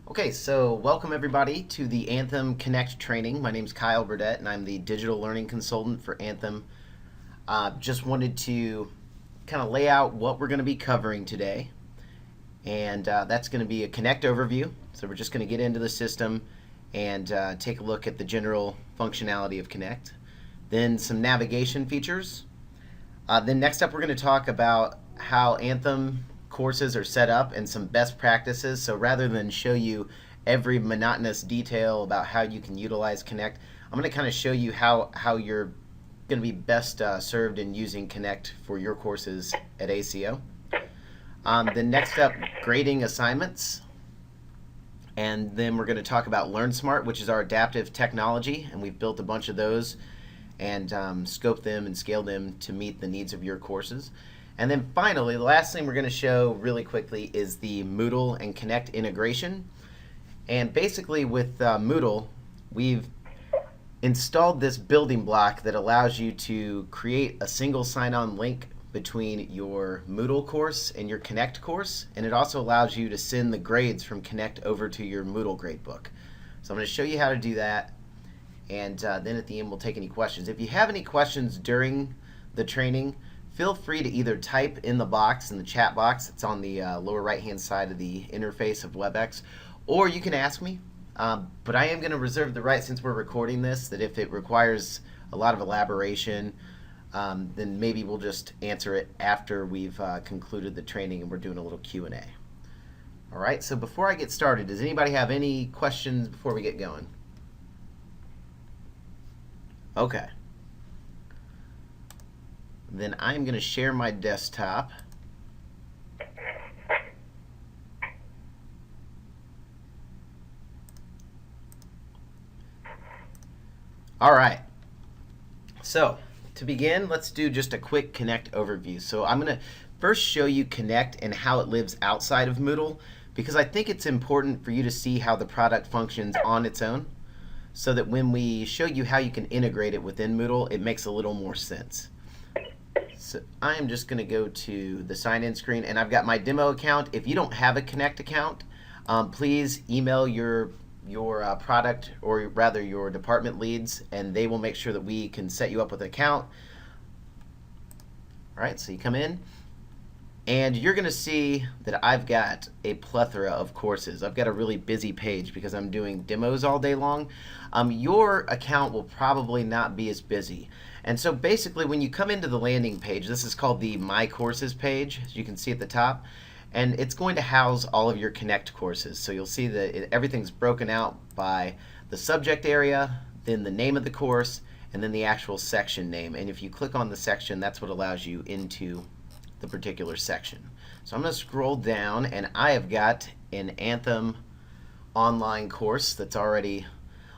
Okay, so welcome everybody to the Anthem Connect training. My name is Kyle Burdett and I'm the digital learning consultant for Anthem. Just wanted to kind of lay out what we're going to be covering today. And that's going to be a Connect overview. So we're just going to get into the system and take a look at the general functionality of Connect. Then some navigation features. Then next up we're going to talk about how Anthem courses are set up and some best practices. So rather than show you every monotonous detail about how you can utilize Connect, I'm going to kind of show you how you're going to be best served in using Connect for your courses at ACO. Then next up, grading assignments. And then we're going to talk about Learnsmart, which is our adaptive technology, and we've built a bunch of those and scoped them and scaled them to meet the needs of your courses. And then finally, the last thing we're going to show really quickly is the Moodle and Connect integration. And basically with Moodle, we've installed this building block that allows you to create a single sign-on link between your Moodle course and your Connect course, and it also allows you to send the grades from Connect over to your Moodle gradebook. So I'm going to show you how to do that, and then at the end we'll take any questions. If you have any questions during the training, feel free to either type in the box, in the chat box that's on the lower right hand side of the interface of WebEx, or you can ask me. But I am going to reserve the right, since we're recording this, that if it requires a lot of elaboration, then maybe we'll just answer it after we've concluded the training and we're doing a little Q&A. All right, so before I get started, does anybody have any questions before we get going? Okay. Then I'm going to share my desktop. All right. So to begin, let's do just a quick Connect overview. So I'm going to first show you Connect and how it lives outside of Moodle, because I think it's important for you to see how the product functions on its own, so that when we show you how you can integrate it within Moodle, it makes a little more sense. So I am just going to go to the sign-in screen, and I've got my demo account. If you don't have a Connect account, please email your product, or rather your department leads, and they will make sure that we can set you up with an account. All right, so you come in, and you're going to see that I've got a plethora of courses. I've got a really busy page because I'm doing demos all day long. Your account will probably not be as busy. And so basically when you come into the landing page, this is called the My Courses page, as you can see at the top, and it's going to house all of your Connect courses. So you'll see that everything's broken out by the subject area, then the name of the course, and then the actual section name. And if you click on the section, that's what allows you into the particular section. So I'm going to scroll down, and I have got an Anthem online course that's already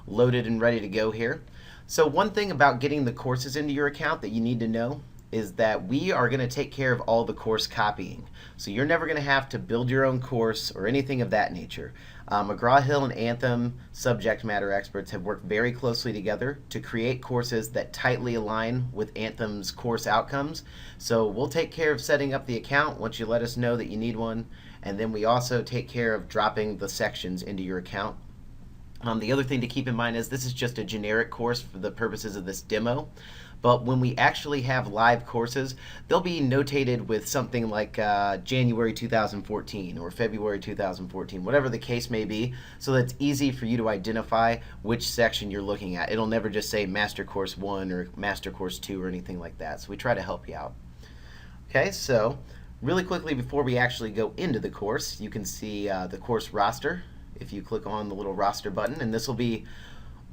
loaded and ready to go here. So one thing about getting the courses into your account that you need to know is that we are going to take care of all the course copying. So you're never going to have to build your own course or anything of that nature. McGraw-Hill and Anthem subject matter experts have worked very closely together to create courses that tightly align with Anthem's course outcomes. So we'll take care of setting up the account once you let us know that you need one, and then we also take care of dropping the sections into your account. The other thing to keep in mind is this is just a generic course for the purposes of this demo, but when we actually have live courses, they'll be notated with something like January 2014 or February 2014, whatever the case may be, so that it's easy for you to identify which section you're looking at. It'll never just say Master Course 1 or Master Course 2 or anything like that, so we try to help you out. Okay, so really quickly before we actually go into the course, you can see the course roster if you click on the little roster button, and this will be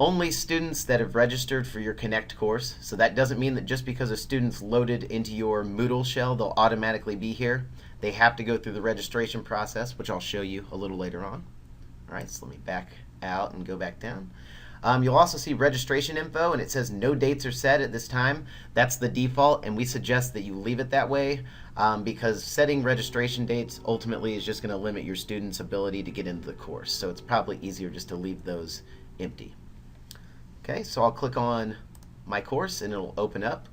only students that have registered for your Connect course. So that doesn't mean that just because a student's loaded into your Moodle shell, they'll automatically be here. They have to go through the registration process, which I'll show you a little later on. All right, so let me back out and go back down. You'll also see registration info, and it says no dates are set at this time. That's the default, and we suggest that you leave it that way because setting registration dates ultimately is just going to limit your students' ability to get into the course. So it's probably easier just to leave those empty. Okay, so I'll click on my course and it'll open up.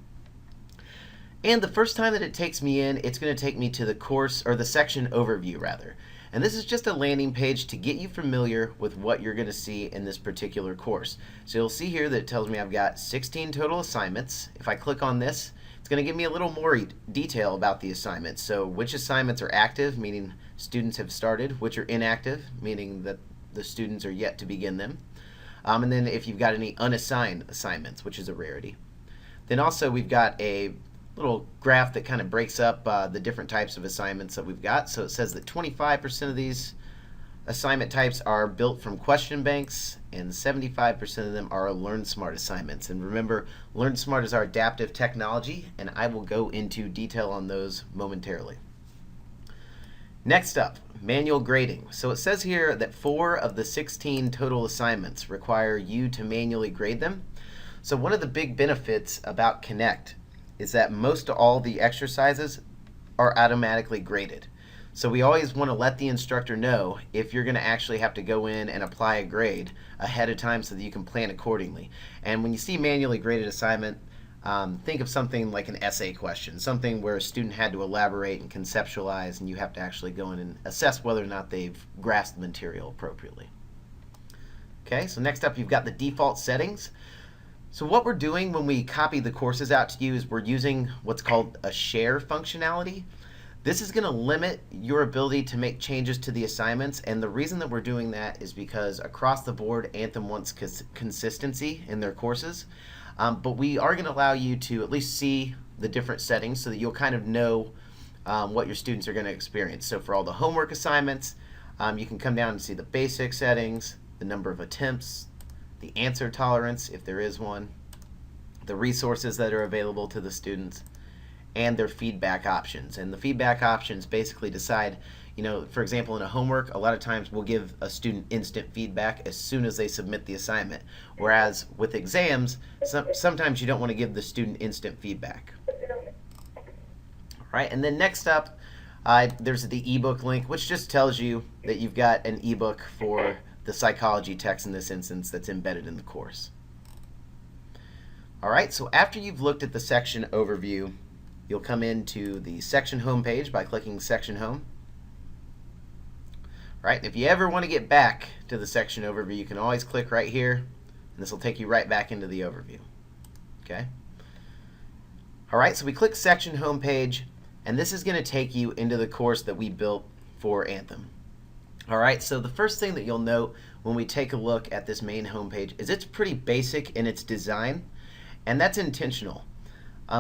And the first time that it takes me in, it's going to take me to the course, or the section overview rather. And this is just a landing page to get you familiar with what you're going to see in this particular course. So you'll see here that it tells me I've got 16 total assignments. If I click on this, it's going to give me a little more detail about the assignments. So which assignments are active, meaning students have started, which are inactive, meaning that the students are yet to begin them. And then if you've got any unassigned assignments, which is a rarity. Then also we've got a little graph that kind of breaks up the different types of assignments that we've got. So it says that 25% of these assignment types are built from question banks, and 75% of them are Learnsmart assignments. And remember, Learnsmart is our adaptive technology, and I will go into detail on those momentarily. Next up, manual grading. So it says here that 4 of the 16 total assignments require you to manually grade them. So one of the big benefits about Connect is that most all the exercises are automatically graded. So we always want to let the instructor know if you're going to actually have to go in and apply a grade ahead of time so that you can plan accordingly. And when you see manually graded assignment, think of something like an essay question, something where a student had to elaborate and conceptualize, and you have to actually go in and assess whether or not they've grasped the material appropriately. Okay, so next up you've got the default settings. So what we're doing when we copy the courses out to you is we're using what's called a share functionality. This is going to limit your ability to make changes to the assignments, and the reason that we're doing that is because across the board Anthem wants consistency in their courses. But we are going to allow you to at least see the different settings so that you'll kind of know what your students are going to experience. So for all the homework assignments, you can come down and see the basic settings, the number of attempts, the answer tolerance, if there is one, the resources that are available to the students, and their feedback options. And the feedback options basically decide, for example, in a homework, a lot of times we'll give a student instant feedback as soon as they submit the assignment. Whereas with exams, sometimes you don't want to give the student instant feedback. All right, and then next up, there's the ebook link, which just tells you that you've got an ebook for the psychology text in this instance that's embedded in the course. All right, so after you've looked at the section overview, you'll come into the section home page by clicking section home. Right, and if you ever want to get back to the section overview, you can always click right here, and this will take you right back into the overview. Okay. All right, so we click section home page, and this is going to take you into the course that we built for Anthem. All right, so the first thing that you'll note when we take a look at this main home page is it's pretty basic in its design, and that's intentional.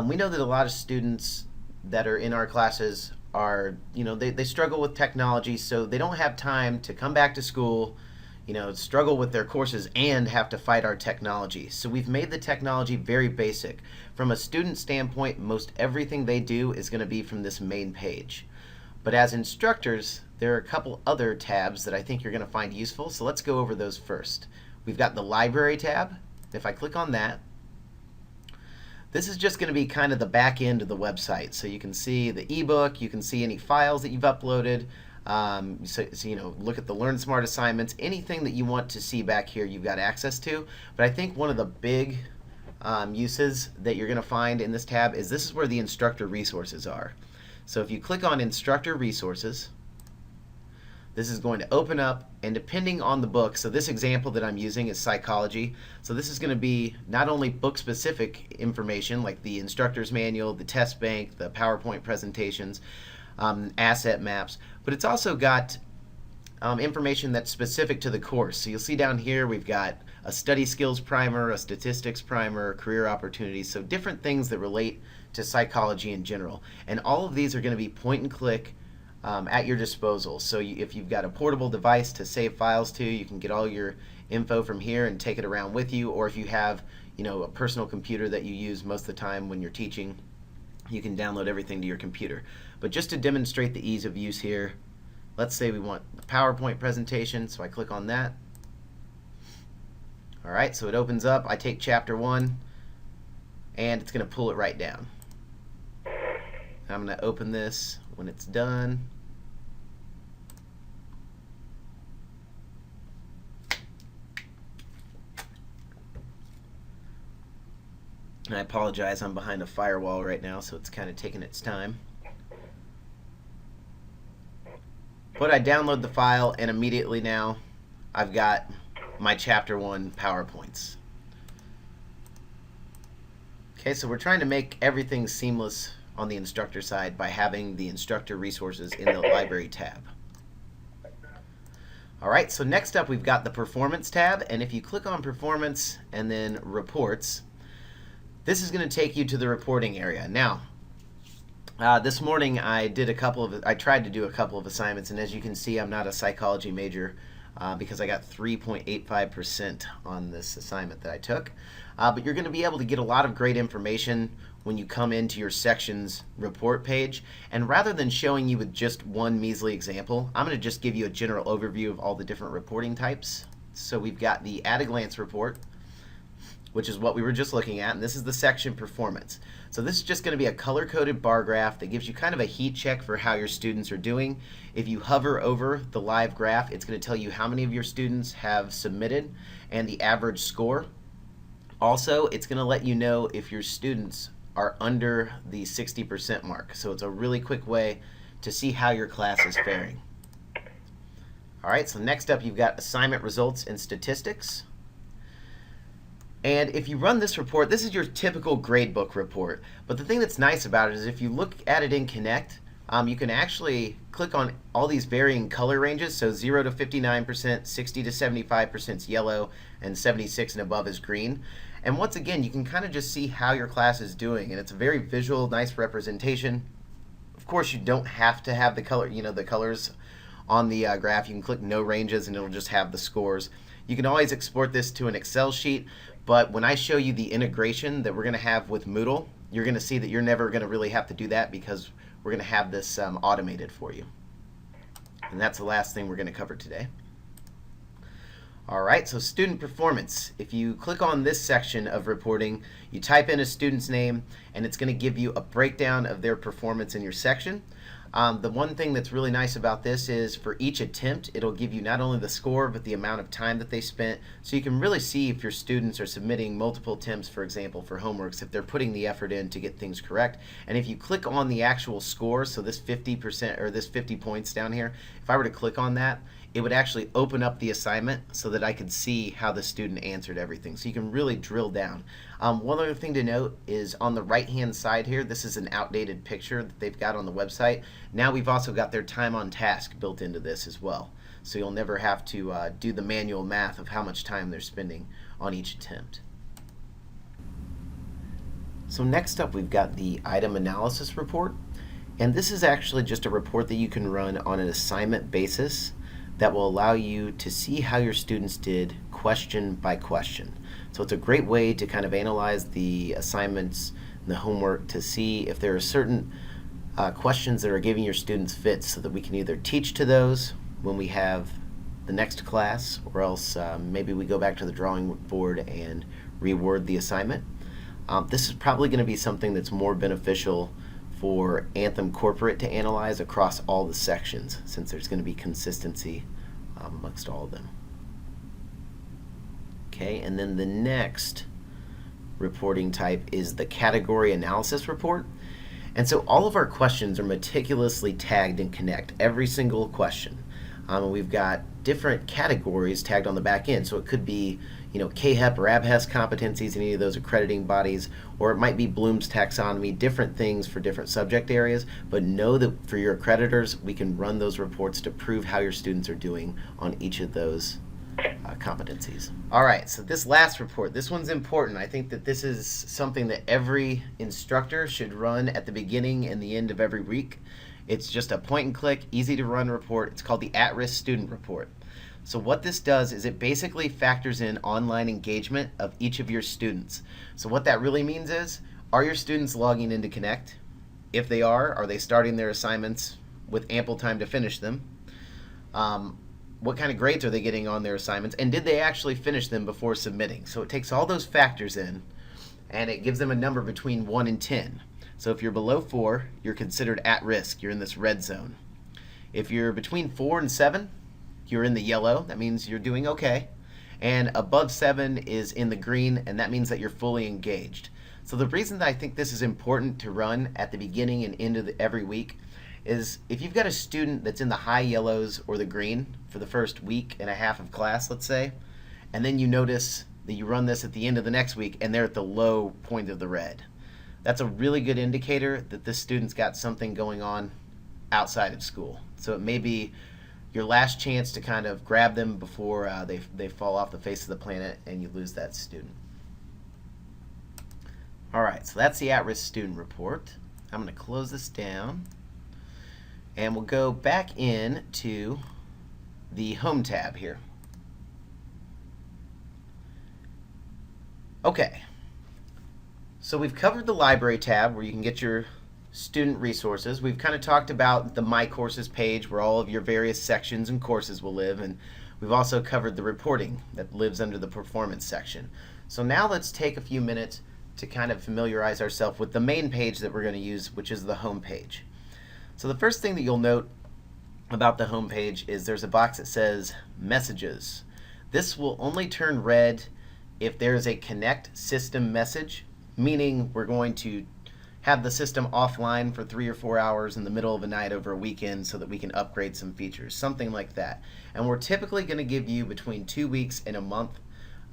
We know that a lot of students that are in our classes are, they struggle with technology, so they don't have time to come back to school, struggle with their courses and have to fight our technology. So we've made the technology very basic. From a student standpoint, most everything they do is going to be from this main page. But as instructors, there are a couple other tabs that I think you're going to find useful, so let's go over those first. We've got the library tab. If I click on that, this is just going to be kind of the back end of the website. So you can see the ebook, you can see any files that you've uploaded, look at the Learnsmart assignments, anything that you want to see back here you've got access to. But I think one of the big uses that you're going to find in this tab is this is where the instructor resources are. So if you click on instructor resources, this is going to open up, and depending on the book, so this example that I'm using is psychology, so this is going to be not only book-specific information like the instructor's manual, the test bank, the PowerPoint presentations, asset maps, but it's also got information that's specific to the course. So you'll see down here we've got a study skills primer, a statistics primer, career opportunities, so different things that relate to psychology in general. And all of these are going to be point and click at your disposal. So if you've got a portable device to save files to, you can get all your info from here and take it around with you. Or if you have a personal computer that you use most of the time when you're teaching, you can download everything to your computer. But just to demonstrate the ease of use here, let's say we want the PowerPoint presentation, so I click on that. All right, so it opens up. I take chapter 1, and it's going to pull it right down. I'm going to open this when it's done. And I apologize, I'm behind a firewall right now, so it's kind of taking its time. But I download the file, and immediately now I've got my Chapter 1 PowerPoints. Okay, so we're trying to make everything seamless on the instructor side by having the instructor resources in the library tab. Alright, so next up we've got the Performance tab, and if you click on Performance and then Reports, this is going to take you to the reporting area. Now, this morning I tried to do a couple of assignments, and as you can see, I'm not a psychology major because I got 3.85% on this assignment that I took. But you're going to be able to get a lot of great information when you come into your section's report page. And rather than showing you with just one measly example, I'm going to just give you a general overview of all the different reporting types. So we've got the at-a-glance report, which is what we were just looking at, and this is the section Performance. So this is just going to be a color-coded bar graph that gives you kind of a heat check for how your students are doing. If you hover over the live graph, it's going to tell you how many of your students have submitted and the average score. Also, it's going to let you know if your students are under the 60% mark. So it's a really quick way to see how your class is faring. Alright, so next up you've got assignment results and statistics. And if you run this report, this is your typical gradebook report. But the thing that's nice about it is if you look at it in Connect, you can actually click on all these varying color ranges. So 0 to 59%, 60 to 75% is yellow, and 76 and above is green. And once again, you can kind of just see how your class is doing, and it's a very visual, nice representation. Of course, you don't have to have the color, the colors on the graph. You can click no ranges, and it'll just have the scores. You can always export this to an Excel sheet, but when I show you the integration that we're going to have with Moodle, you're going to see that you're never going to really have to do that because we're going to have this automated for you. And that's the last thing we're going to cover today. Alright, so student performance. If you click on this section of reporting, you type in a student's name, and it's going to give you a breakdown of their performance in your section. The one thing that's really nice about this is for each attempt, it'll give you not only the score, but the amount of time that they spent. So you can really see if your students are submitting multiple attempts, for example, for homeworks, if they're putting the effort in to get things correct. And if you click on the actual score, so this 50% or this 50 points down here, if I were to click on that, it would actually open up the assignment so that I could see how the student answered everything. So you can really drill down. One other thing to note is on the right-hand side here, this is an outdated picture that they've got on the website. Now we've also got their time on task built into this as well. So you'll never have to do the manual math of how much time they're spending on each attempt. So next up we've got the item analysis report. And this is actually just a report that you can run on an assignment basis that will allow you to see how your students did question by question. So it's a great way to kind of analyze the assignments and the homework to see if there are certain questions that are giving your students fits so that we can either teach to those when we have the next class, or else maybe we go back to the drawing board and reword the assignment. This is probably going to be something that's more beneficial for Anthem Corporate to analyze across all the sections, since there's going to be consistency amongst all of them. Okay, and then the next reporting type is the category analysis report. And so all of our questions are meticulously tagged in Connect, every single question. We've got different categories tagged on the back end, so it could be KHEP or ABHES competencies in any of those accrediting bodies, or it might be Bloom's taxonomy, different things for different subject areas. But know that for your accreditors, we can run those reports to prove how your students are doing on each of those competencies. Alright, so this last report, this one's important. I think that this is something that every instructor should run at the beginning and the end of every week. It's just a point and click, easy to run report. It's called the at-risk student report. So what this does is it basically factors in online engagement of each of your students. So what that really means is, are your students logging into Connect? If they are they starting their assignments with ample time to finish them? What kind of grades are they getting on their assignments? And did they actually finish them before submitting? So it takes all those factors in, and it gives them a number between 1 and 10. So if you're below 4, you're considered at risk. You're in this red zone. If you're between 4 and 7, you're in the yellow. That means you're doing okay. And above 7 is in the green, and that means that you're fully engaged. So the reason that I think this is important to run at the beginning and end of every week is if you've got a student that's in the high yellows or the green for the first week and a half of class, let's say, and then you notice that you run this at the end of the next week and they're at the low point of the red. That's a really good indicator that this student's got something going on outside of school. So it may be your last chance to kind of grab them before they fall off the face of the planet and you lose that student. All right, so that's the at-risk student report. I'm going to close this down, and we'll go back in to the Home tab here. Okay, so we've covered the Library tab where you can get your student resources. We've kind of talked about the My Courses page where all of your various sections and courses will live, and we've also covered the reporting that lives under the Performance section. So now let's take a few minutes to kind of familiarize ourselves with the main page that we're going to use, which is the home page. So the first thing that you'll note about the home page is there's a box that says Messages. This will only turn red if there is a Connect System message, meaning we're going to have the system offline for 3 or 4 hours in the middle of a night over a weekend so that we can upgrade some features, something like that. And we're typically going to give you between 2 weeks and a month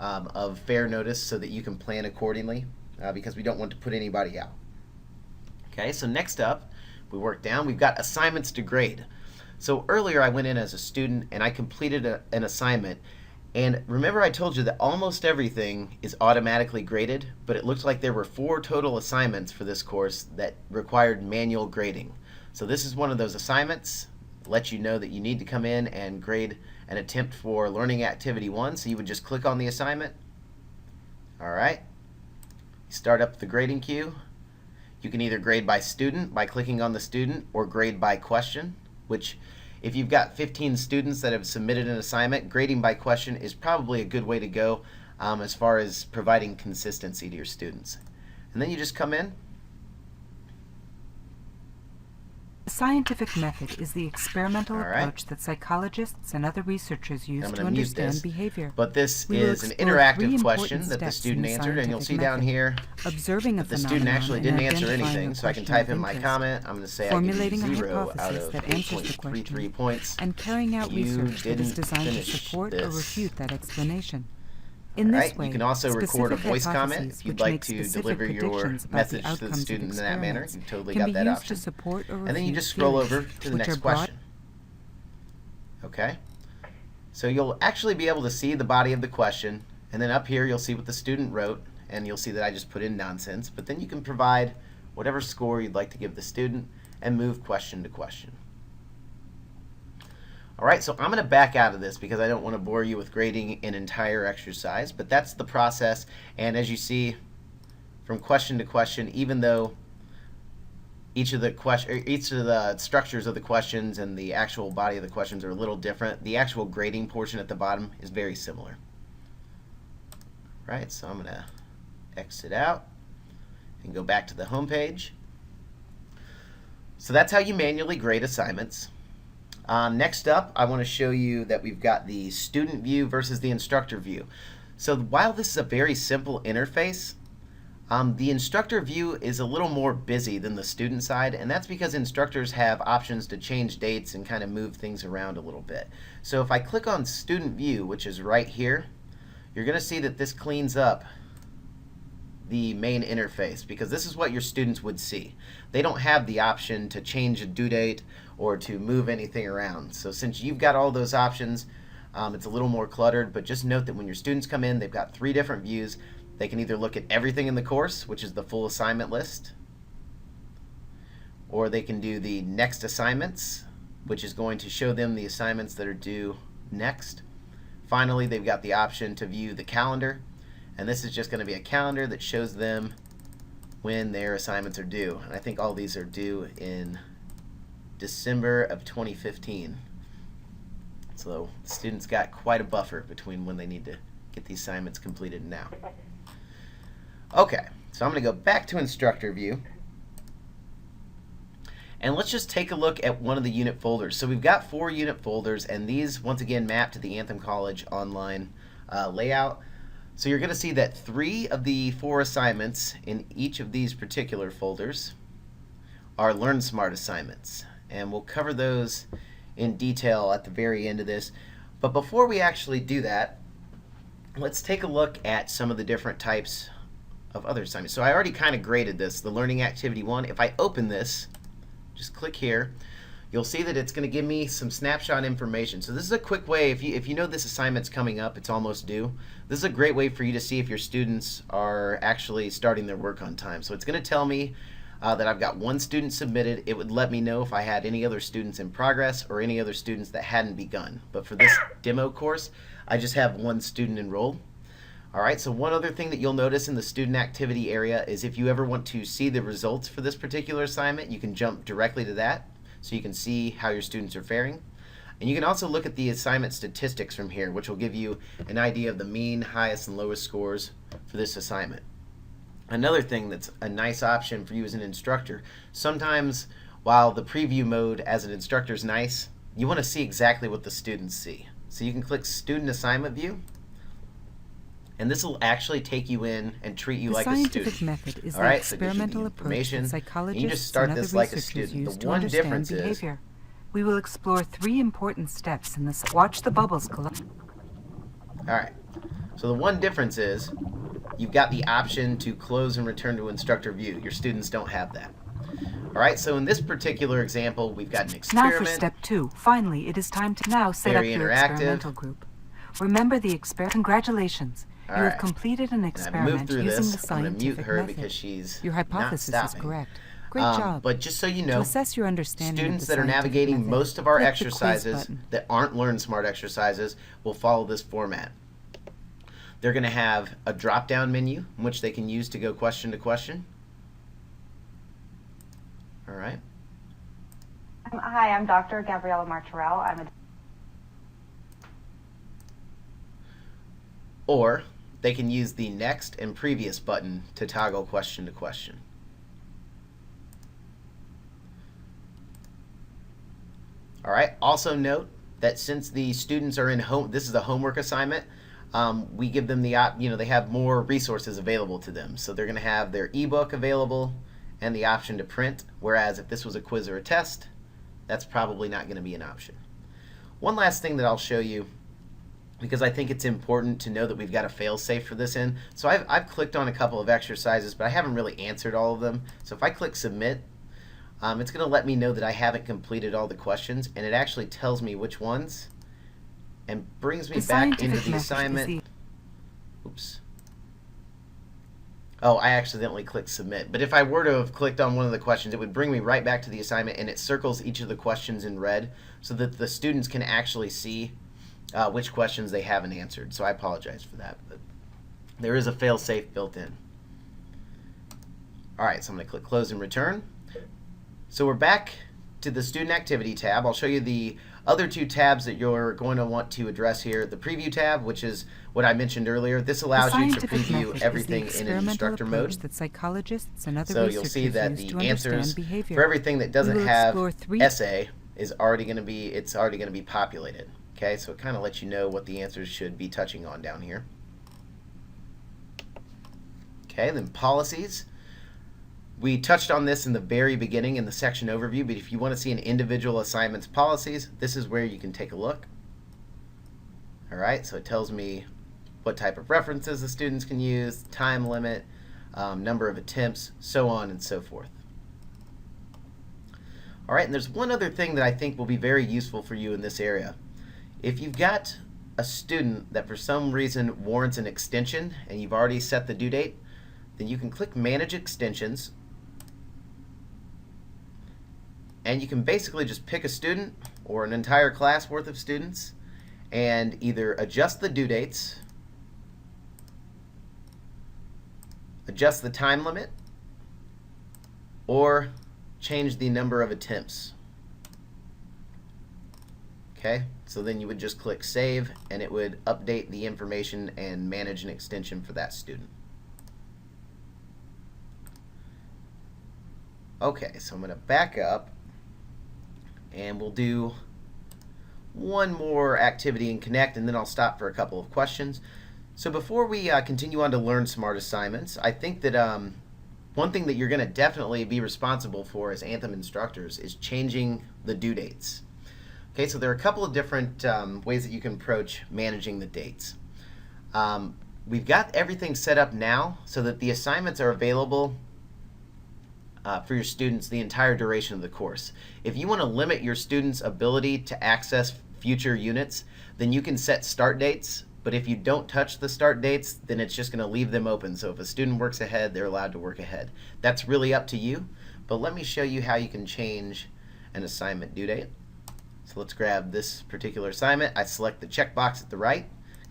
of fair notice so that you can plan accordingly. Because we don't want to put anybody out. Okay, so next up, we work down, we've got assignments to grade. So earlier I went in as a student and I completed an assignment, and remember I told you that almost everything is automatically graded, but it looked like there were 4 total assignments for this course that required manual grading. So this is one of those assignments, let you know that you need to come in and grade an attempt for Learning Activity 1, so you would just click on the assignment. All right. Start up the grading queue. You can either grade by student by clicking on the student, or grade by question, which if you've got 15 students that have submitted an assignment, grading by question is probably a good way to go as far as providing consistency to your students. And then you just come in. The scientific method is the experimental approach that psychologists and other researchers use to understand behavior. But this is an interactive question that the student answered, and you'll see down here that the student actually didn't answer anything, so I can type in my comment. I'm going to say I give you 0 out of 8.33 points. And carrying out research that is designed to support or refute that explanation. In this way, you can also record a voice comment if you'd like to deliver your message to the student in that manner. You've totally got that option. And then you just scroll over to the next question. Okay? So you'll actually be able to see the body of the question, and then up here you'll see what the student wrote, and you'll see that I just put in nonsense, but then you can provide whatever score you'd like to give the student and move question to question. All right, so I'm going to back out of this because I don't want to bore you with grading an entire exercise, but that's the process. And as you see, from question to question, even though each of the structures of the questions and the actual body of the questions are a little different, the actual grading portion at the bottom is very similar. All right, so I'm going to exit out and go back to the home page. So that's how you manually grade assignments. Next up, I want to show you that we've got the student view versus the instructor view. So while this is a very simple interface, the instructor view is a little more busy than the student side, and that's because instructors have options to change dates and kind of move things around a little bit. So if I click on student view, which is right here, you're going to see that this cleans up the main interface because this is what your students would see. They don't have the option to change a due date or to move anything around. So since you've got all those options, it's a little more cluttered, but just note that when your students come in, they've got 3 different views. They can either look at everything in the course, which is the full assignment list, or they can do the next assignments, which is going to show them the assignments that are due next. Finally, they've got the option to view the calendar, and this is just going to be a calendar that shows them when their assignments are due. And I think all these are due in December of 2015. So the students got quite a buffer between when they need to get the assignments completed and now. Okay, so I'm going to go back to instructor view. And let's just take a look at one of the unit folders. So we've got 4 unit folders, and these once again map to the Anthem College online layout. So you're going to see that 3 of the 4 assignments in each of these particular folders are Learnsmart assignments. and we'll cover those in detail at the very end of this. But before we actually do that, let's take a look at some of the different types of other assignments. So I already kind of graded this, the Learning Activity 1. If I open this, just click here, you'll see that it's going to give me some snapshot information. So this is a quick way, if you know this assignment's coming up, it's almost due, this is a great way for you to see if your students are actually starting their work on time. So it's going to tell me that I've got one student submitted. It would let me know if I had any other students in progress or any other students that hadn't begun. But for this demo course, I just have one student enrolled. All right, so one other thing that you'll notice in the student activity area is if you ever want to see the results for this particular assignment, you can jump directly to that so you can see how your students are faring. And you can also look at the assignment statistics from here, which will give you an idea of the mean, highest, and lowest scores for this assignment. Another thing that's a nice option for you as an instructor, sometimes while the preview mode as an instructor is nice, you want to see exactly what the students see. So you can click Student Assignment View, and this will actually take you in and treat you like a student. The scientific method is the experimental approach that psychologists and other researchers use to understand behavior. We will explore 3 important steps in this. Watch the bubbles collect. All right. So the one difference is you've got the option to close and return to instructor view. Your students don't have that. All right, so in this particular example, we've got an experiment. Now for step 2. Finally, it is time to now set up your experimental group. Remember the experiment. Congratulations. You have completed an experiment using the scientific I'm going to mute her method. because she's Your hypothesis not is stopping. correct. Great job. But just so you know, to assess your understanding students of the that are navigating method, most of our click the exercises quiz button. that aren't Learnsmart exercises will follow this format. They're going to have a drop-down menu in which they can use to go question to question. All right. Hi, I'm Dr. Gabriella Martorell. Or they can use the next and previous button to toggle question to question. All right. Also note that since the students are in home, this is a homework assignment. We give them the they have more resources available to them. So they're going to have their ebook available and the option to print. Whereas if this was a quiz or a test, that's probably not going to be an option. One last thing that I'll show you, because I think it's important to know that we've got a fail-safe for this in. So I've clicked on a couple of exercises, but I haven't really answered all of them. So if I click Submit, it's going to let me know that I haven't completed all the questions, and it actually tells me which ones and brings me back into the assignment. Oops. Oh, I accidentally clicked Submit. But if I were to have clicked on one of the questions, it would bring me right back to the assignment, and it circles each of the questions in red so that the students can actually see which questions they haven't answered. So I apologize for that. But there is a fail-safe built in. All right, so I'm going to click Close and Return. So we're back to the Student Activity tab. I'll show you the other 2 tabs that you're going to want to address here. The Preview tab, which is what I mentioned earlier. This allows you to preview everything in an instructor mode. That psychologists and other so you'll see that the answers behavior. for everything that doesn't have essay is already going to be populated. Okay, so it kind of lets you know what the answers should be touching on down here. Okay, then policies. We touched on this in the very beginning in the section overview, but if you want to see an individual assignment's policies, this is where you can take a look. All right, so it tells me what type of references the students can use, time limit, number of attempts, so on and so forth. All right, and there's one other thing that I think will be very useful for you in this area. If you've got a student that for some reason warrants an extension and you've already set the due date, then you can click Manage Extensions, and you can basically just pick a student or an entire class worth of students and either adjust the due dates, adjust the time limit, or change the number of attempts. Okay, so then you would just click Save, and it would update the information and manage an extension for that student. Okay, so I'm going to back up, and we'll do one more activity in Connect, and then I'll stop for a couple of questions. So before we continue on to Learnsmart assignments, I think that one thing that you're going to definitely be responsible for as Anthem instructors is changing the due dates. Okay, so there are a couple of different ways that you can approach managing the dates. We've got everything set up now so that the assignments are available for your students the entire duration of the course. If you want to limit your students' ability to access future units, then you can set start dates. But if you don't touch the start dates, then it's just going to leave them open. So if a student works ahead, they're allowed to work ahead. That's really up to you. But let me show you how you can change an assignment due date. So let's grab this particular assignment. I select the checkbox at the right,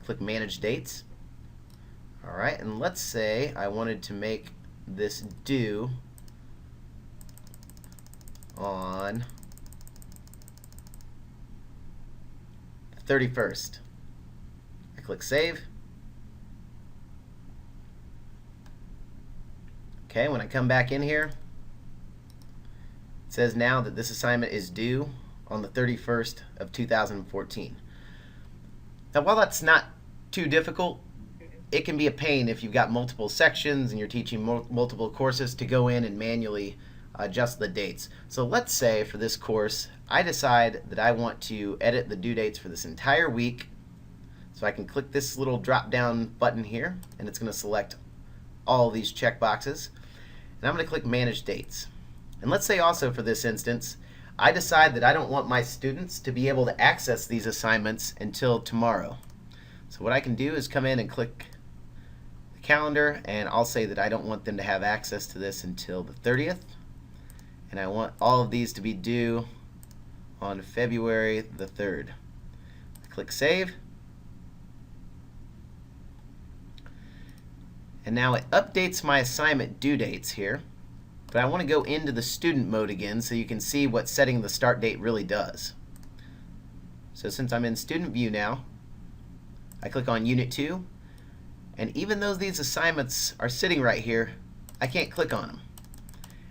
click Manage Dates. All right, and let's say I wanted to make this due on the 31st. I click Save. Okay, when I come back in here, it says now that this assignment is due on the 31st of 2014. Now, while that's not too difficult, it can be a pain if you've got multiple sections and you're teaching multiple courses to go in and manually adjust the dates. So let's say for this course, I decide that I want to edit the due dates for this entire week. So I can click this little drop down button here, and it's going to select all these check boxes. And I'm going to click Manage Dates. And let's say also for this instance, I decide that I don't want my students to be able to access these assignments until tomorrow. So what I can do is come in and click the calendar, and I'll say that I don't want them to have access to this until the 30th. And I want all of these to be due on February the 3rd. I click Save. And now it updates my assignment due dates here. But I want to go into the student mode again so you can see what setting the start date really does. So since I'm in student view now, I click on Unit 2. And even though these assignments are sitting right here, I can't click on them.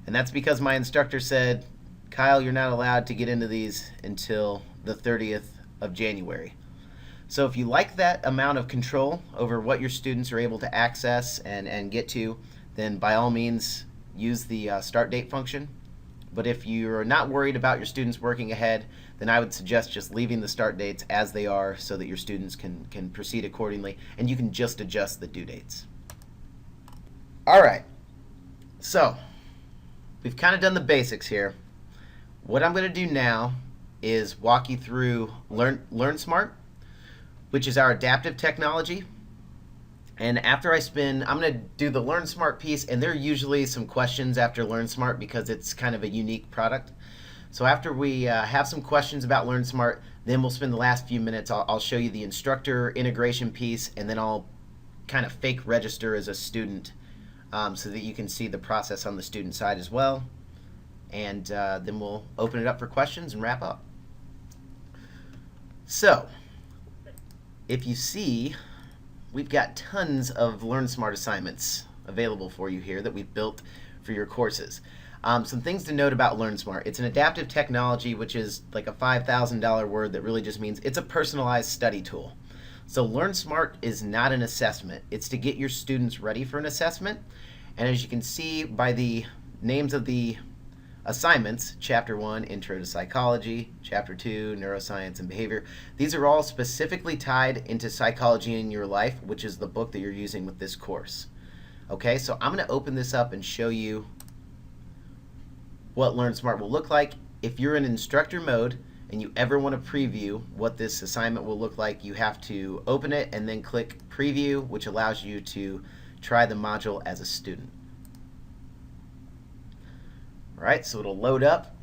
And that's because my instructor said, Kyle, you're not allowed to get into these until the 30th of January. So if you like that amount of control over what your students are able to access and get to, then by all means use the start date function. But if you're not worried about your students working ahead, then I would suggest just leaving the start dates as they are so that your students can proceed accordingly, and you can just adjust the due dates. All right, so we've kind of done the basics here. What I'm going to do now is walk you through Learnsmart, which is our adaptive technology. And after I'm going to do the Learnsmart piece, and there are usually some questions after Learnsmart because it's kind of a unique product. So after we have some questions about Learnsmart, then we'll spend the last few minutes, I'll show you the instructor integration piece, and then I'll kind of fake register as a student so that you can see the process on the student side as well. And then we'll open it up for questions and wrap up. So if you see, we've got tons of Learnsmart assignments available for you here that we've built for your courses. Some things to note about Learnsmart. It's an adaptive technology, which is like a $5,000 word that really just means it's a personalized study tool. So Learnsmart is not an assessment. It's to get your students ready for an assessment. And as you can see by the names of the assignments, Chapter 1, Intro to Psychology, Chapter 2, Neuroscience and Behavior, these are all specifically tied into Psychology in Your Life, which is the book that you're using with this course. Okay, so I'm going to open this up and show you what Learnsmart will look like. If you're in instructor mode and you ever want to preview what this assignment will look like, you have to open it and then click Preview, which allows you to try the module as a student. All right, so it'll load up.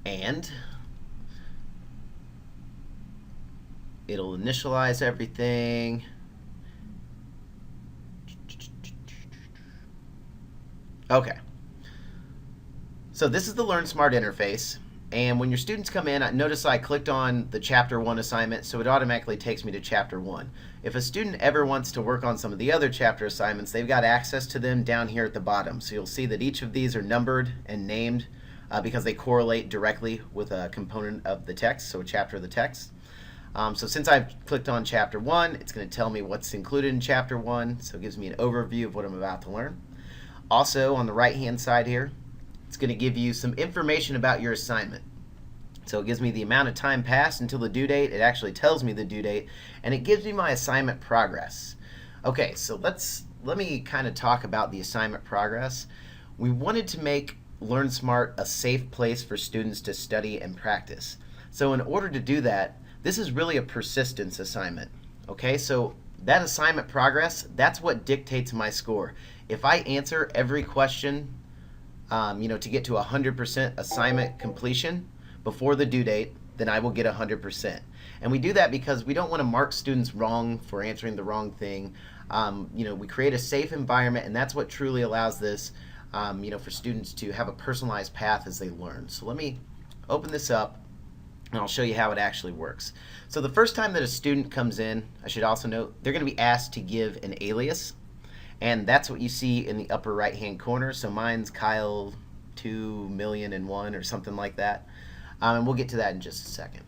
And it'll initialize everything. Okay. So this is the Learnsmart interface. And when your students come in, notice I clicked on the Chapter 1 assignment, so it automatically takes me to Chapter 1. If a student ever wants to work on some of the other chapter assignments, they've got access to them down here at the bottom. So you'll see that each of these are numbered and named because they correlate directly with a component of the text, so a chapter of the text. So since I've clicked on Chapter 1, it's going to tell me what's included in Chapter 1, so it gives me an overview of what I'm about to learn. Also, on the right-hand side here, it's going to give you some information about your assignment. So it gives me the amount of time passed until the due date. It actually tells me the due date, and it gives me my assignment progress. Okay, so let me kind of talk about the assignment progress. We wanted to make Learnsmart a safe place for students to study and practice. So in order to do that, this is really a persistence assignment. Okay, so that assignment progress, that's what dictates my score. If I answer every question, to get to 100% assignment completion before the due date, then I will get 100%. And we do that because we don't want to mark students wrong for answering the wrong thing. We create a safe environment, and that's what truly allows this, for students to have a personalized path as they learn. So let me open this up, and I'll show you how it actually works. So the first time that a student comes in, I should also note, they're going to be asked to give an alias, and that's what you see in the upper right-hand corner. So mine's Kyle 2,000,001 or something like that. And we'll get to that in just a second.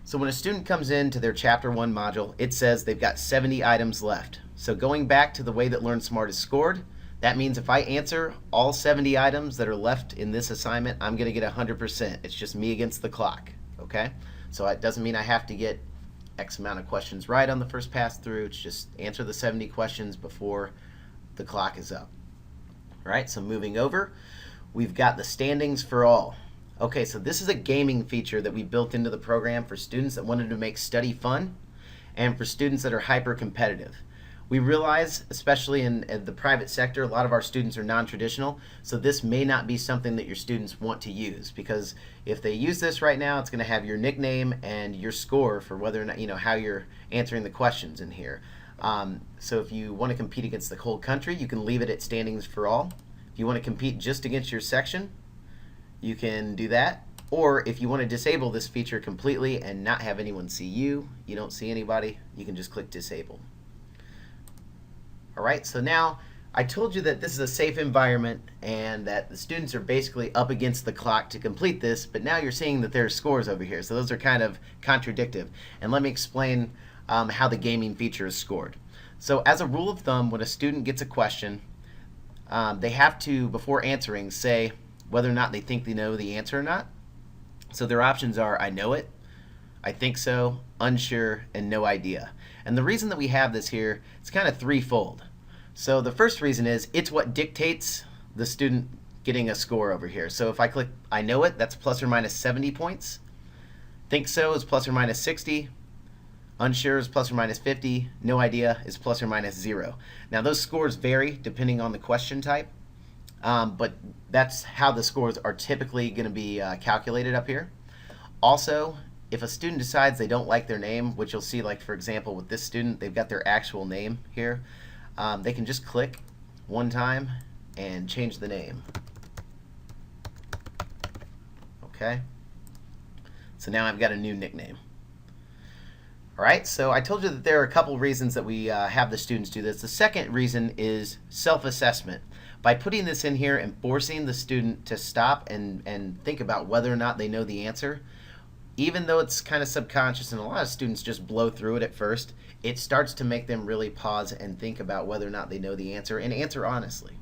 So when a student comes into their Chapter 1 module, it says they've got 70 items left. So going back to the way that Learnsmart is scored, that means if I answer all 70 items that are left in this assignment, I'm going to get 100%. It's just me against the clock. Okay? So it doesn't mean I have to get X amount of questions right on the first pass through. It's just answer the 70 questions before the clock is up. All right, so moving over, we've got the standings for all. Okay, so this is a gaming feature that we built into the program for students that wanted to make study fun and for students that are hyper competitive. We realize, especially in the private sector, a lot of our students are non-traditional, so this may not be something that your students want to use, because if they use this right now, it's going to have your nickname and your score for whether or not, how you're answering the questions in here. So if you want to compete against the whole country, you can leave it at standings for all. If you want to compete just against your section, you can do that. Or if you want to disable this feature completely and not have anyone see you, you don't see anybody, you can just click disable. Alright, so now I told you that this is a safe environment and that the students are basically up against the clock to complete this, but now you're seeing that there are scores over here, so those are kind of contradictive. And let me explain how the gaming feature is scored. So as a rule of thumb, when a student gets a question, they have to, before answering, say whether or not they think they know the answer or not. So their options are, I know it, I think so, unsure, and no idea. And the reason that we have this here, it's kind of threefold. So the first reason is it's what dictates the student getting a score over here. So if I click I know it, that's plus or minus 70 points. Think so is plus or minus 60. Unsure is plus or minus 50. No idea is plus or minus 0. Now those scores vary depending on the question type. But that's how the scores are typically going to be calculated up here. Also, if a student decides they don't like their name, which you'll see, like for example with this student, they've got their actual name here, they can just click one time and change the name. Okay? So now I've got a new nickname. Alright, so I told you that there are a couple reasons that we have the students do this. The second reason is self-assessment. By putting this in here and forcing the student to stop and think about whether or not they know the answer, even though it's kind of subconscious and a lot of students just blow through it at first, it starts to make them really pause and think about whether or not they know the answer and answer honestly.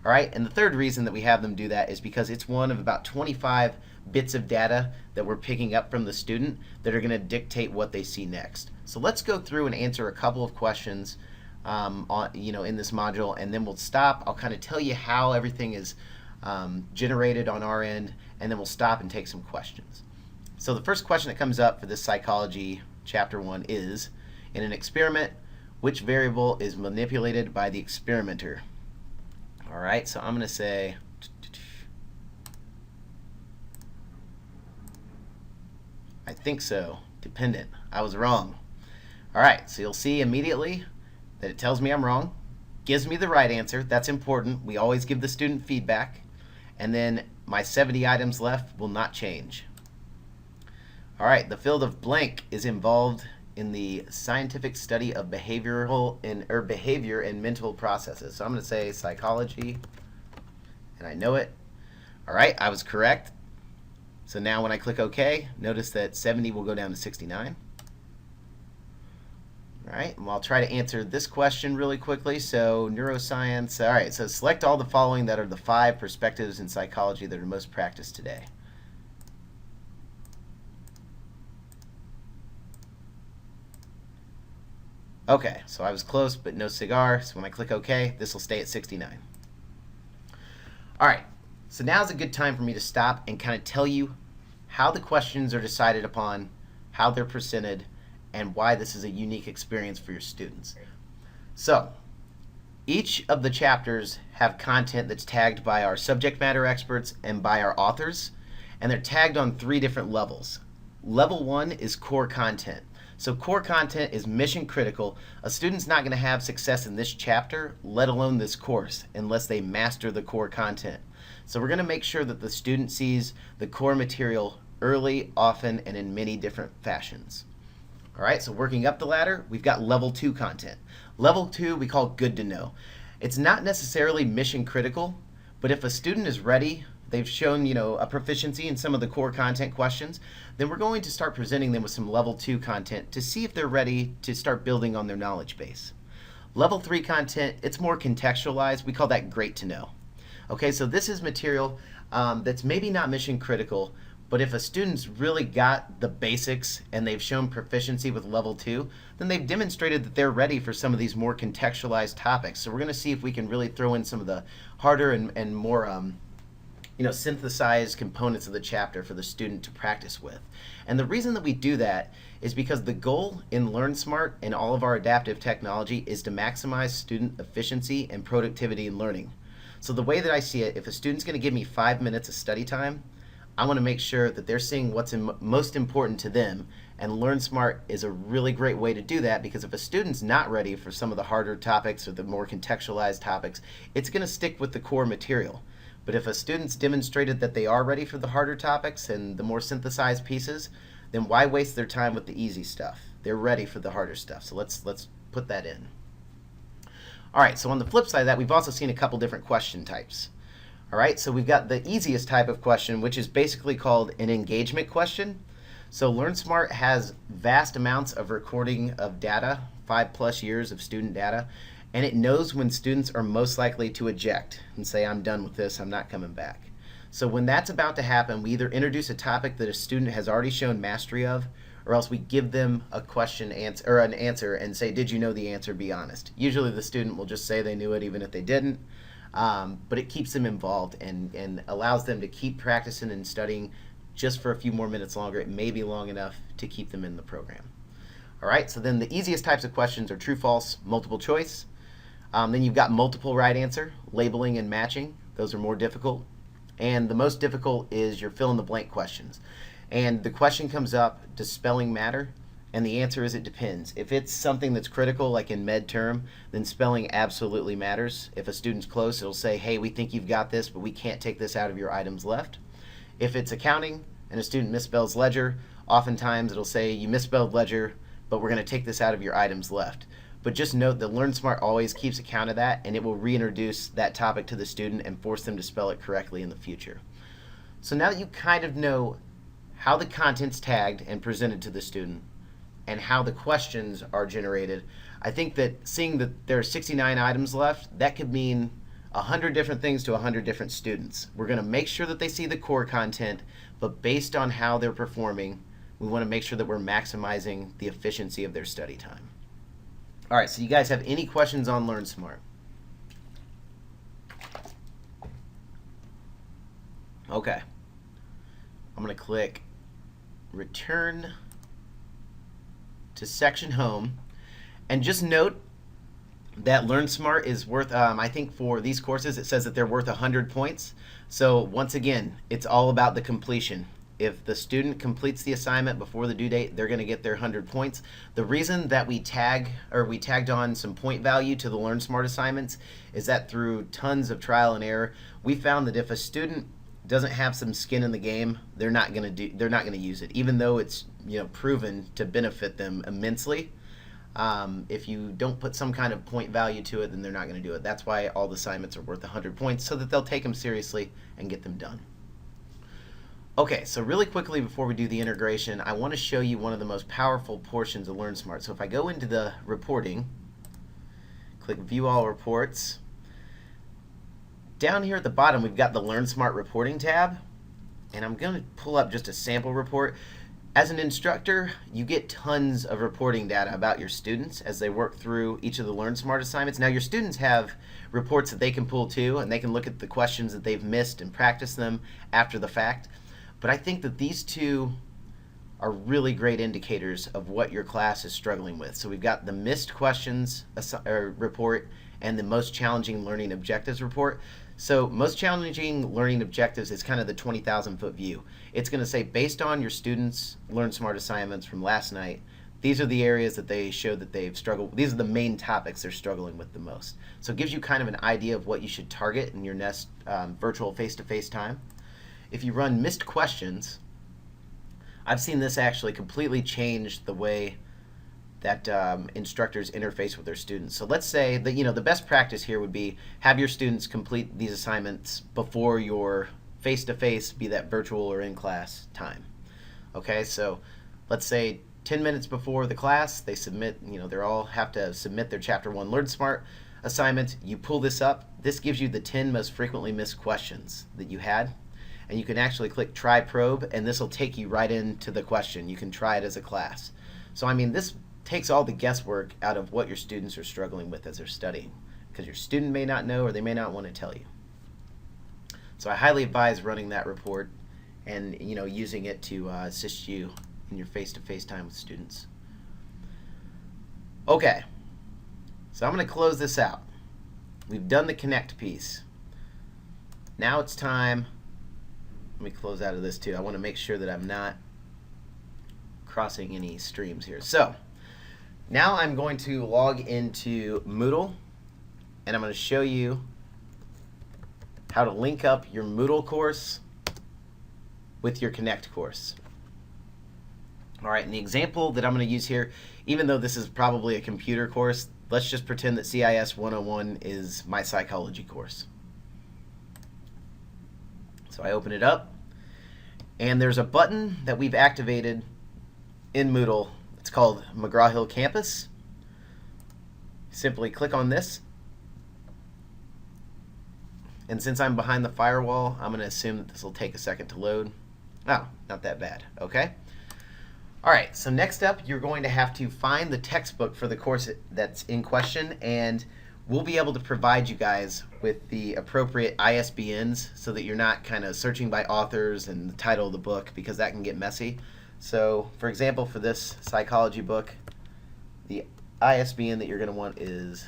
Alright, and the third reason that we have them do that is because it's one of about 25 bits of data that we're picking up from the student that are going to dictate what they see next. So let's go through and answer a couple of questions in this module, and then we'll stop. I'll kind of tell you how everything is generated on our end, and then we'll stop and take some questions. So the first question that comes up for this psychology chapter 1 is, in an experiment, which variable is manipulated by the experimenter? Alright, so I'm going to say I think so. Dependent. I was wrong. Alright, so you'll see immediately that it tells me I'm wrong, gives me the right answer. That's important. We always give the student feedback. And then my 70 items left will not change. Alright, the field of blank is involved in the scientific study of behavior and mental processes. So I'm going to say psychology, and I know it. Alright, I was correct. So now when I click OK, notice that 70 will go down to 69. All right, well, I'll try to answer this question really quickly. So neuroscience, all right, so select all the following that are the 5 perspectives in psychology that are most practiced today. Okay, so I was close, but no cigar, so when I click OK, this will stay at 69. All right, so now's a good time for me to stop and kind of tell you how the questions are decided upon, how they're presented, and why this is a unique experience for your students. So, each of the chapters have content that's tagged by our subject matter experts and by our authors, and they're tagged on 3 different levels. Level 1 is core content. So core content is mission critical. A student's not going to have success in this chapter, let alone this course, unless they master the core content. So we're going to make sure that the student sees the core material early, often, and in many different fashions. All right, so working up the ladder, we've got level 2 content. Level 2 we call good to know. It's not necessarily mission critical, but if a student is ready, they've shown, a proficiency in some of the core content questions, then we're going to start presenting them with some level 2 content to see if they're ready to start building on their knowledge base. Level 3 content, it's more contextualized. We call that great to know. Okay, so this is material that's maybe not mission critical, but if a student's really got the basics and they've shown proficiency with level 2, then they've demonstrated that they're ready for some of these more contextualized topics. So we're going to see if we can really throw in some of the harder and more synthesized components of the chapter for the student to practice with. And the reason that we do that is because the goal in Learnsmart and all of our adaptive technology is to maximize student efficiency and productivity in learning. So the way that I see it, if a student's going to give me 5 minutes of study time, I want to make sure that they're seeing what's most important to them, and Learnsmart is a really great way to do that, because if a student's not ready for some of the harder topics or the more contextualized topics, it's going to stick with the core material. But if a student's demonstrated that they are ready for the harder topics and the more synthesized pieces, then why waste their time with the easy stuff? They're ready for the harder stuff, so let's put that in. All right, so on the flip side of that, we've also seen a couple different question types. All right, so we've got the easiest type of question, which is basically called an engagement question. So Learnsmart has vast amounts of recording of data, 5+ years of student data, and it knows when students are most likely to eject and say, I'm done with this, I'm not coming back. So when that's about to happen, we either introduce a topic that a student has already shown mastery of, or else we give them a question or an answer and say, did you know the answer? Be honest. Usually the student will just say they knew it even if they didn't. But it keeps them involved and allows them to keep practicing and studying just for a few more minutes longer. It may be long enough to keep them in the program. All right, so then the easiest types of questions are true, false, multiple choice. Then you've got multiple right answer, labeling and matching. Those are more difficult. And the most difficult is your fill in the blank questions. And the question comes up, does spelling matter? And the answer is it depends. If it's something that's critical, like in med term, then spelling absolutely matters. If a student's close, it'll say, hey, we think you've got this, but we can't take this out of your items left. If it's accounting and a student misspells ledger, oftentimes it'll say you misspelled ledger, but we're going to take this out of your items left. But just note that Learnsmart always keeps account of that, and it will reintroduce that topic to the student and force them to spell it correctly in the future. So now that you kind of know how the content's tagged and presented to the student, and how the questions are generated, I think that seeing that there are 69 items left, that could mean 100 different things to 100 different students. We're going to make sure that they see the core content, but based on how they're performing, we want to make sure that we're maximizing the efficiency of their study time. All right, so you guys have any questions on Learnsmart? Okay. I'm going to click Return to Section Home, and just note that Learnsmart is worth, I think for these courses it says that they're worth 100 points. So once again, it's all about the completion. If the student completes the assignment before the due date, they're going to get their 100 points. The reason that we tagged on some point value to the Learnsmart assignments is that through tons of trial and error, we found that if a student doesn't have some skin in the game, they're not going to use it, even though it's proven to benefit them immensely. If you don't put some kind of point value to it, then they're not going to do it. That's why all the assignments are worth 100 points, so that they'll take them seriously and get them done. Okay, so really quickly before we do the integration, I want to show you one of the most powerful portions of Learnsmart. So if I go into the reporting, click View All Reports, down here at the bottom we've got the Learnsmart Reporting tab, and I'm going to pull up just a sample report. As an instructor, you get tons of reporting data about your students as they work through each of the Learnsmart assignments. Now your students have reports that they can pull too, and they can look at the questions that they've missed and practice them after the fact. But I think that these two are really great indicators of what your class is struggling with. So we've got the missed questions report and the most challenging learning objectives report. So most challenging learning objectives is kind of the 20,000-foot view. It's going to say, based on your students' Learnsmart assignments from last night, these are the areas that they show that they've struggled. These are the main topics they're struggling with the most. So it gives you kind of an idea of what you should target in your next virtual face-to-face time. If you run missed questions, I've seen this actually completely change the way that instructors interface with their students. So let's say that the best practice here would be have your students complete these assignments before your face-to-face, be that virtual or in-class time. Okay, so let's say 10 minutes before the class, they submit, they all have to submit their Chapter 1 Learnsmart assignment. You pull this up. This gives you the 10 most frequently missed questions that you had. And you can actually click Try Probe, and this will take you right into the question. You can try it as a class. So I mean, this takes all the guesswork out of what your students are struggling with as they're studying, because your student may not know or they may not want to tell you. So I highly advise running that report and using it to assist you in your face-to-face time with students. Okay, so I'm going to close this out. We've done the connect piece. Now it's time. Let me close out of this too. I want to make sure that I'm not crossing any streams here. So now I'm going to log into Moodle, and I'm going to show you how to link up your Moodle course with your Connect course. All right, and the example that I'm going to use here, even though this is probably a computer course, let's just pretend that CIS 101 is my psychology course. So I open it up, and there's a button that we've activated in Moodle. It's called McGraw-Hill Campus. Simply click on this, and since I'm behind the firewall, I'm going to assume that this will take a second to load. Oh, not that bad. Okay. All right, so next up, you're going to have to find the textbook for the course that's in question, and we'll be able to provide you guys with the appropriate ISBNs so that you're not kind of searching by authors and the title of the book, because that can get messy. So, for example, for this psychology book, the ISBN that you're going to want is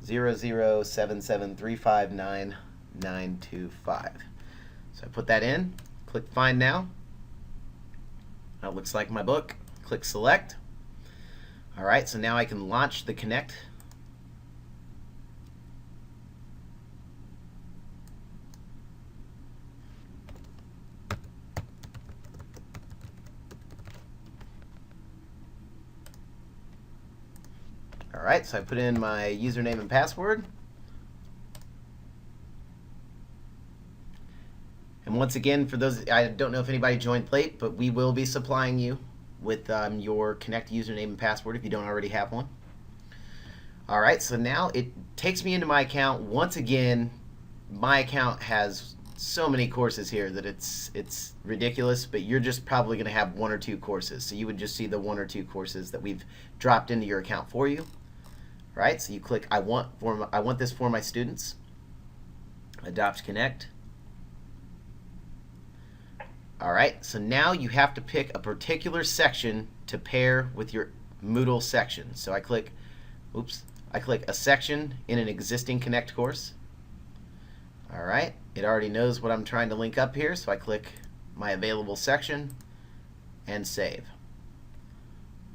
00773599925. So I put that in, click Find Now. That looks like my book. Click Select. All right, so now I can launch the Connect. All right, so I put in my username and password. And once again, for those, I don't know if anybody joined late, but we will be supplying you with your Connect username and password if you don't already have one. All right, so now it takes me into my account. Once again, my account has so many courses here that it's ridiculous, but you're just probably going to have one or two courses. So you would just see the one or two courses that we've dropped into your account for you. All right, so you click I want this for my students. Adopt Connect. All right, so now you have to pick a particular section to pair with your Moodle section. So I click a section in an existing Connect course. All right, it already knows what I'm trying to link up here, so I click my available section and save.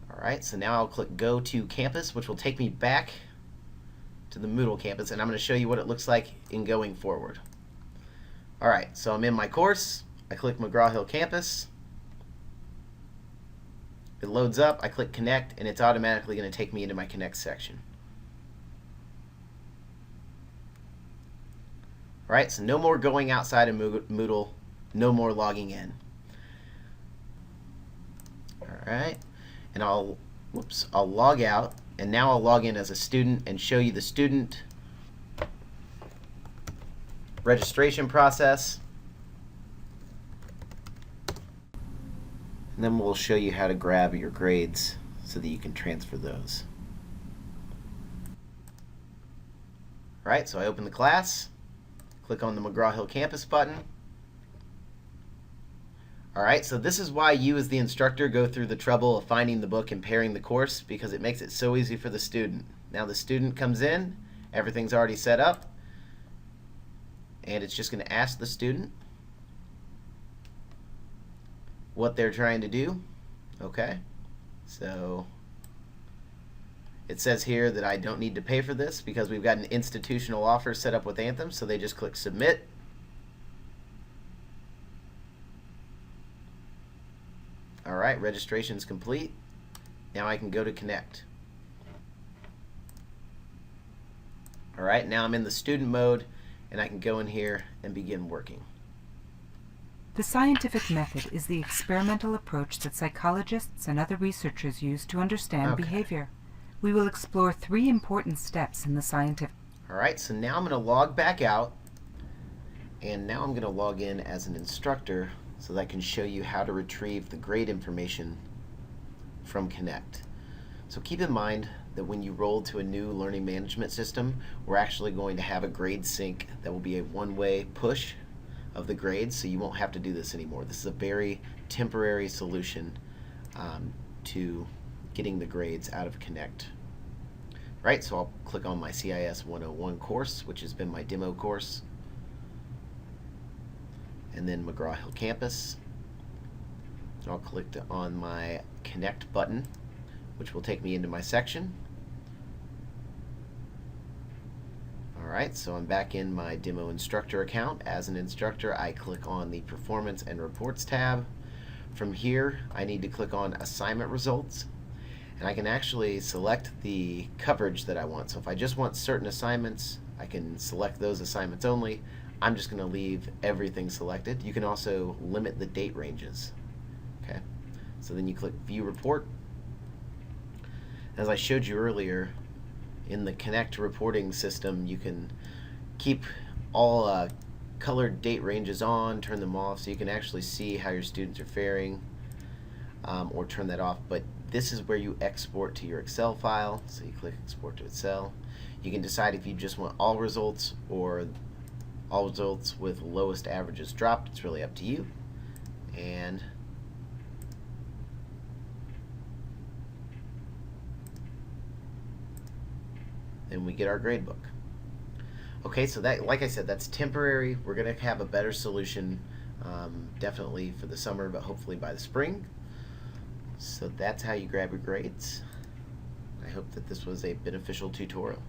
All right, so now I'll click Go to Campus, which will take me back to the Moodle campus, and I'm going to show you what it looks like in going forward. All right, so I'm in my course. I click McGraw-Hill Campus. It loads up. I click Connect, and it's automatically going to take me into my Connect section. All right, so no more going outside of Moodle No more logging in. Alright, and I'll log out, and now I'll log in as a student and show you the student registration process. And then we'll show you how to grab your grades so that you can transfer those. Alright, so I open the class, click on the McGraw-Hill Campus button. Alright, so this is why you as the instructor go through the trouble of finding the book and pairing the course, because it makes it so easy for the student. Now the student comes in, everything's already set up, and it's just going to ask the student what they're trying to do. Okay, so it says here that I don't need to pay for this because we've got an institutional offer set up with Anthem, so they just click submit. Alright, registration's complete. Now I can go to connect. Alright, now I'm in the student mode and I can go in here and begin working. The scientific method is the experimental approach that psychologists and other researchers use to understand behavior. We will explore 3 important steps in the scientific... Alright, so now I'm going to log back out, and now I'm going to log in as an instructor so that I can show you how to retrieve the grade information from Connect. So keep in mind that when you roll to a new learning management system, we're actually going to have a grade sync that will be a one-way push of the grades, so you won't have to do this anymore. This is a very temporary solution to getting the grades out of Connect. Right, so I'll click on my CIS 101 course, which has been my demo course, and then McGraw-Hill Campus. And I'll click on my Connect button, which will take me into my section. Alright, so I'm back in my demo instructor account. As an instructor, I click on the Performance and Reports tab. From here, I need to click on Assignment Results, and I can actually select the coverage that I want. So if I just want certain assignments, I can select those assignments only. I'm just going to leave everything selected. You can also limit the date ranges. Okay, so then you click View Report. As I showed you earlier, in the Connect reporting system, you can keep all colored date ranges on, turn them off, so you can actually see how your students are faring, or turn that off. But this is where you export to your Excel file, so you click Export to Excel. You can decide if you just want all results or all results with lowest averages dropped. It's really up to you. And then we get our gradebook. Okay, so that, like I said, that's temporary. We're going to have a better solution definitely for the summer, but hopefully by the spring. So that's how you grab your grades. I hope that this was a beneficial tutorial.